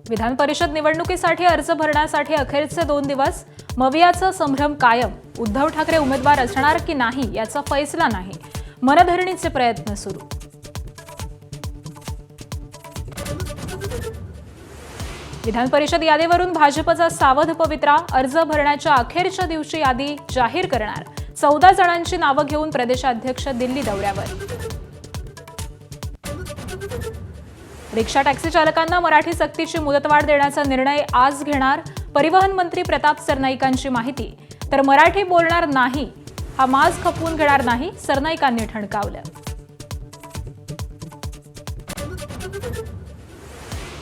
विधान परिषद निवडणुकीसाठी अर्ज भरण्यासाठी अखेरचे 2 दिवस. मवियाचा संभ्रम कायम. उद्धव ठाकरे उमेदवार असणार की नाही याचा फैसला नाही. मनधरणीचे प्रयत्न सुरू. विधान परिषद यादीवरून भाजपचा सावध पवित्रा. अर्ज भरण्याच्या अखेरच्या दिवशी यादी जाहीर करणार. 14 जणांची नावं घेऊन प्रदेशाध्यक्ष दिल्ली दौऱ्यावर. रिक्षा टॅक्सी चालकांना मराठी सक्तीची मुदतवाढ देण्याचा निर्णय आज घेणार. परिवहन मंत्री प्रताप सरनाईकांची माहिती. तर मराठी बोलणार नाही हा माज खपवून घेणार नाही, सरनाईकांनी ठणकावलं.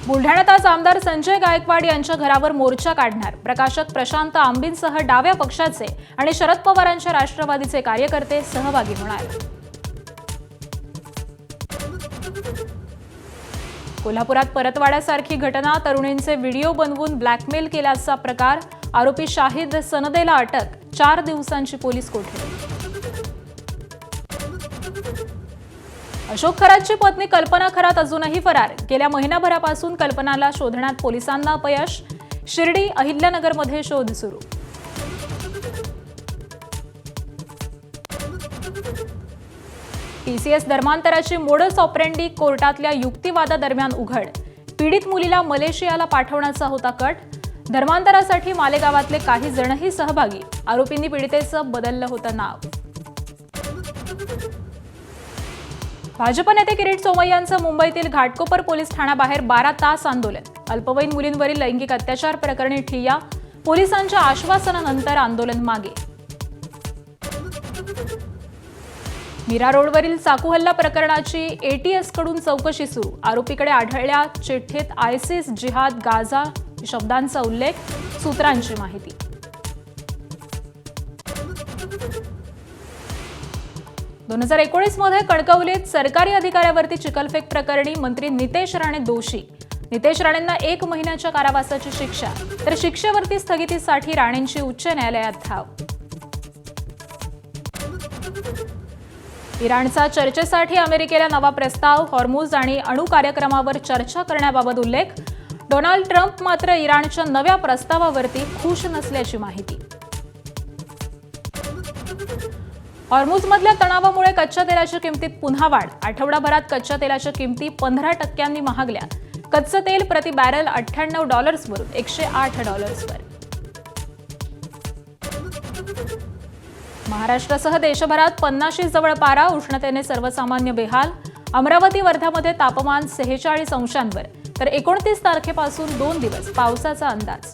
बुलढाण्यात आज आमदार संजय गायकवाड यांच्या घरावर मोर्चा काढणार. प्रकाशक प्रशांत आंबींसह डाव्या पक्षाचे आणि शरद पवारांच्या राष्ट्रवादीचे कार्यकर्ते सहभागी होणार. कोल्हापुरात परतवाड्यासारखी घटना. तरुणींचे व्हिडिओ बनवून ब्लॅकमेल केल्याचा प्रकार. आरोपी शाहिद सनदेला अटक. 4 दिवसांची पोलीस कोठडी. अशोक खरातची पत्नी कल्पना खरात अजूनही फरार. गेल्या महिनाभरापासून कल्पनाला शोधण्यात पोलिसांना अपयश. शिर्डी अहिल्यानगरमध्ये शोध सुरू. टीसीएस धर्मांतराची मोडस ऑपरेंडी कोर्टातल्या युक्तिवादादरम्यान उघड. पीडित मुलीला मलेशियाला पाठवण्याचा होता कट. धर्मांतरासाठी मालेगावातले काही जणही सहभागी. आरोपींनी पीडितेचं बदललं होतं नाव. भाजप नेते किरीट सोमय्यांचं मुंबईतील घाटकोपर पोलीस ठाण्याबाहेर 12 तास आंदोलन. अल्पवयीन मुलींवरील लैंगिक अत्याचार प्रकरणी ठिय्या. पोलिसांच्या आश्वासनानंतर आंदोलन मागे. मीरा रोडवरील चाकू हल्ला प्रकरणाची एटीएसकडून चौकशी सुरू. आरोपीकडे आढळल्या चिठ्ठीत आयसिस, जिहाद, गाझा शब्दांचा उल्लेख. सूत्रांची माहिती. दोन 2019 मध्ये कणकवलीत सरकारी अधिकाऱ्यावरती चिखलफेक प्रकरणी मंत्री नितेश राणे दोषी. नितेश राणेंना 1 महिन्याच्या कारावासाची शिक्षा. तर शिक्षेवरती स्थगितीसाठी राणेंची उच्च न्यायालयात धाव. इराणचा चर्चेसाठी अमेरिकेला नवा प्रस्ताव. हॉर्मुझ आणि अणु कार्यक्रमावर चर्चा करण्याबाबत उल्लेख. डोनाल्ड ट्रम्प मात्र इराणच्या नव्या प्रस्तावावरती खुश नसल्याची माहिती. हॉर्मुझमधल्या तणावामुळे कच्च्या तेलाच्या किमतीत पुन्हा वाढ. आठवडाभरात कच्च्या तेलाच्या किमती 15% महागल्या. कच्चं तेल प्रति बॅरल $98 वरून $108 वर. महाराष्ट्रासह देशभरात 50 जवळ पारा. उष्णतेने सर्वसामान्य बेहाल. अमरावती, वर्धामध्ये तापमान 46 अंशांवर. तर 29 तारखेपासून 2 दिवस पावसाचा अंदाज.